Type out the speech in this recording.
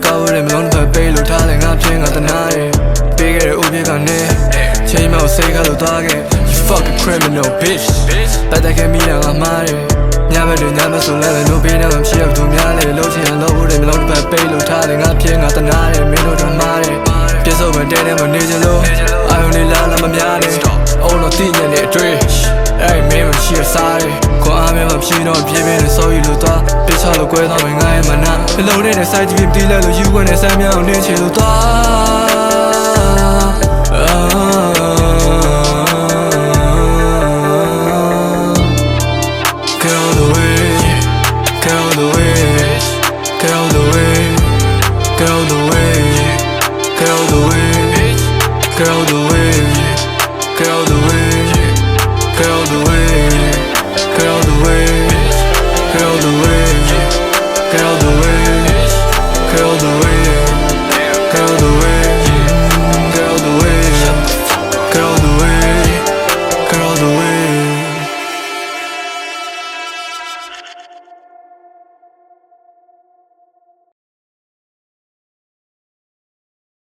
ကောက်ရတဲ့မလုံးတစ်ဖက်ပေးလို့ထားလဲငါပြင်းငါတနာရဲ့ပေးခဲ့တဲ့ဥပဒေကနေချိန်မောက်စိတ်ခါလို့သွားခဲ့ You fucking criminal bitch တိုက်တိုက်ခဲ့မိတာငါမှားတယ်ညဘက်တွေညမဆိုလဲလို့ပေးနေမှဖြစ်ရသူများလေလို့ချင်လို့ဖို့တဲ့မလုံးတစ်ဖက်ပေးလို့ထားလဲငါပြင်းငါတနာရဲ့မင်းတို့တော့မှားတယ်ပြစ်ဆုံးပဲတဲတဲမနေချင်လို့အာယုန်လေးလာမများနဲ့အုံတော့တိညက်နေအတွေ့အဲ့မင်းမရှိရစားတယ်ခွန်အားမမဖြစ်တော့ပြေးပြေးနဲ့စော်ရီလို့သွားပြစ်ချလို့ကွဲသွားမယ်ငါရဲ့မနာဘလုံးနဲ့စိုက်ကြည့်ပြီးလဲလို့ယူခွင့်နဲ့ဆမ်းမြောင်းနေချင်လို့သွား